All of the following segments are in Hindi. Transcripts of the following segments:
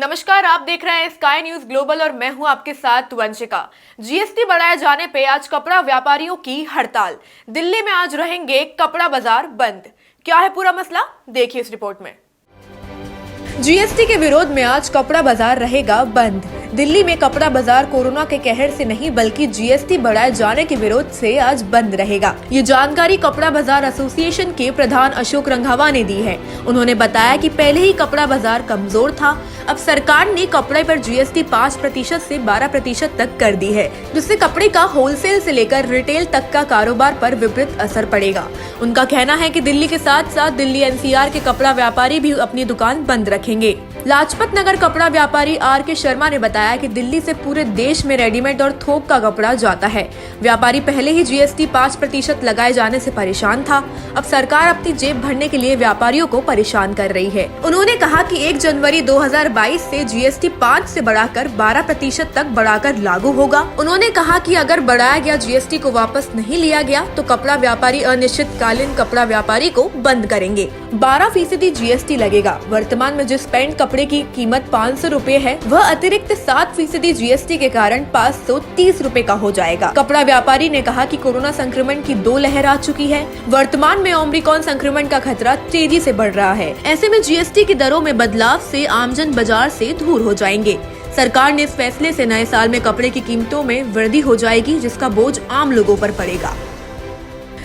नमस्कार, आप देख रहे हैं स्काई न्यूज ग्लोबल और मैं हूं आपके साथ वंशिका। जीएसटी बढ़ाए जाने पे आज कपड़ा व्यापारियों की हड़ताल। दिल्ली में आज रहेंगे कपड़ा बाजार बंद। क्या है पूरा मसला, देखिए इस रिपोर्ट में। जीएसटी के विरोध में आज कपड़ा बाजार रहेगा बंद। दिल्ली में कपड़ा बाजार कोरोना के कहर से नहीं बल्कि जीएसटी बढ़ाए जाने के विरोध से आज बंद रहेगा। ये जानकारी कपड़ा बाजार एसोसिएशन के प्रधान अशोक रंधावा ने दी है। उन्होंने बताया कि पहले ही कपड़ा बाजार कमजोर था, अब सरकार ने कपड़े पर जीएसटी 5% से 12% तक कर दी है, जिससे कपड़े का होलसेल से लेकर रिटेल तक का कारोबार पर विपरीत असर पड़ेगा। उनका कहना है कि दिल्ली के साथ साथ दिल्ली एनसीआर के कपड़ा व्यापारी भी अपनी दुकान बंद रखेंगे। लाजपत नगर कपड़ा व्यापारी आर.के. शर्मा ने बताया कि दिल्ली से पूरे देश में रेडीमेड और थोक का कपड़ा जाता है। व्यापारी पहले ही जीएसटी 5% लगाए जाने से परेशान था, अब सरकार अपनी जेब भरने के लिए व्यापारियों को परेशान कर रही है। उन्होंने कहा कि 1 जनवरी 2022 से जीएसटी 5 से बढ़ाकर 12% तक बढ़ाकर लागू होगा। उन्होंने कहा कि अगर बढ़ाया गया जीएसटी को वापस नहीं लिया गया तो कपड़ा व्यापारी अनिश्चितकालीन कपड़ा व्यापारी को बंद करेंगे। 12% जीएसटी लगेगा। वर्तमान में जिस पैंट कपड़े की कीमत 500 रूपए है, वह अतिरिक्त 7% जीएसटी के कारण 530 रूपए का हो जाएगा। कपड़ा व्यापारी ने कहा कि कोरोना संक्रमण की 2 लहर आ चुकी है। वर्तमान में ओमिक्रॉन संक्रमण का खतरा तेजी से बढ़ रहा है। ऐसे में जीएसटी की दरों में बदलाव से आमजन बाजार से दूर हो जाएंगे। सरकार ने इस फैसले से नए साल में कपड़े की कीमतों में वृद्धि हो जाएगी, जिसका बोझ आम लोगों पर पड़ेगा।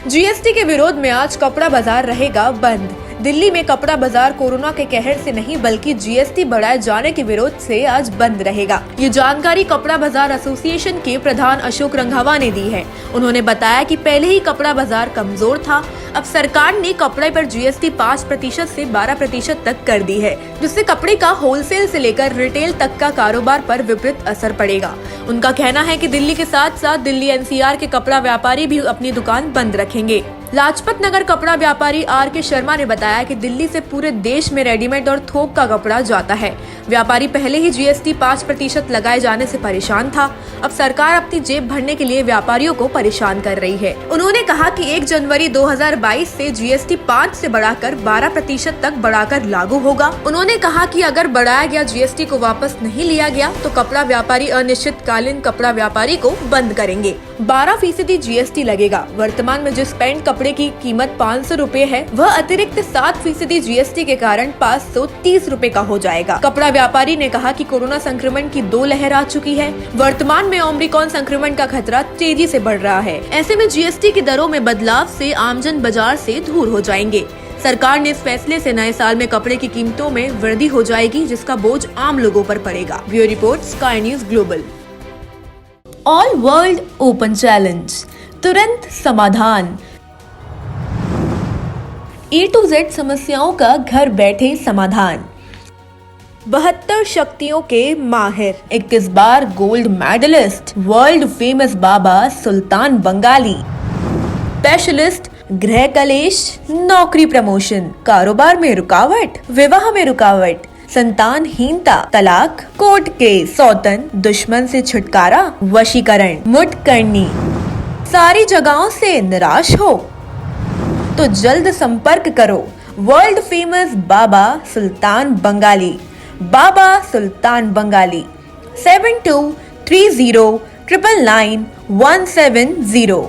जीएसटी के विरोध में आज कपड़ा बाजार रहेगा बंद। दिल्ली में कपड़ा बाजार कोरोना के कहर से नहीं बल्कि जीएसटी बढ़ाए जाने के विरोध से आज बंद रहेगा। ये जानकारी कपड़ा बाजार एसोसिएशन के प्रधान अशोक रंधावा ने दी है। उन्होंने बताया कि पहले ही कपड़ा बाजार कमजोर था, अब सरकार ने कपड़े पर जीएसटी 5% से 12% तक कर दी है, जिससे कपड़े का होलसेल से लेकर रिटेल तक का कारोबार पर विपरीत असर पड़ेगा। उनका कहना है कि दिल्ली के साथ साथ दिल्ली एनसीआर के कपड़ा व्यापारी भी अपनी दुकान बंद रखेंगे। लाजपत नगर कपड़ा व्यापारी आर.के. शर्मा ने बताया कि दिल्ली से पूरे देश में रेडीमेड और थोक का कपड़ा जाता है। व्यापारी पहले ही जीएसटी 5% लगाए जाने से परेशान था, अब सरकार अपनी जेब भरने के लिए व्यापारियों को परेशान कर रही है। उन्होंने कहा कि 1 जनवरी 2022 से जीएसटी 5 से बढ़ाकर 12% तक बढ़ाकर लागू होगा। उन्होंने कहा कि अगर बढ़ाया गया जीएसटी को वापस नहीं लिया गया तो कपड़ा व्यापारी अनिश्चितकालीन कपड़ा व्यापारी को बंद करेंगे। 12% जीएसटी लगेगा। वर्तमान में जिस पैंट कपड़े की कीमत 500 रूपए है, वह अतिरिक्त 7% जीएसटी के कारण 530 रूपए का हो जाएगा। कपड़ा व्यापारी ने कहा कि कोरोना संक्रमण की 2 लहर आ चुकी है। वर्तमान में ओमिक्रॉन संक्रमण का खतरा तेजी से बढ़ रहा है। ऐसे में जीएसटी की दरों में बदलाव से आमजन बाजार से दूर हो जाएंगे। सरकार ने इस फैसले से नए साल में कपड़े की कीमतों में वृद्धि हो जाएगी, जिसका बोझ आम लोगों पर पड़ेगा। Bureau report, sky news global. All world open challenge, तुरंत समाधान। A to Z समस्याओं का घर बैठे समाधान। 72 शक्तियों के माहिर, 21 बार गोल्ड मेडलिस्ट, वर्ल्ड फेमस बाबा सुल्तान बंगाली, स्पेशलिस्ट गृह कलेश, नौकरी प्रमोशन, कारोबार में रुकावट, विवाह में रुकावट, संतानहीनता, तलाक, कोर्ट केस, सौतन, दुश्मन से छुटकारा, वशीकरण, मुठकरनी, सारी जगहों से निराश हो तो जल्द संपर्क करो वर्ल्ड फेमस बाबा सुल्तान बंगाली। बाबा सुल्तान बंगाली 7230999170।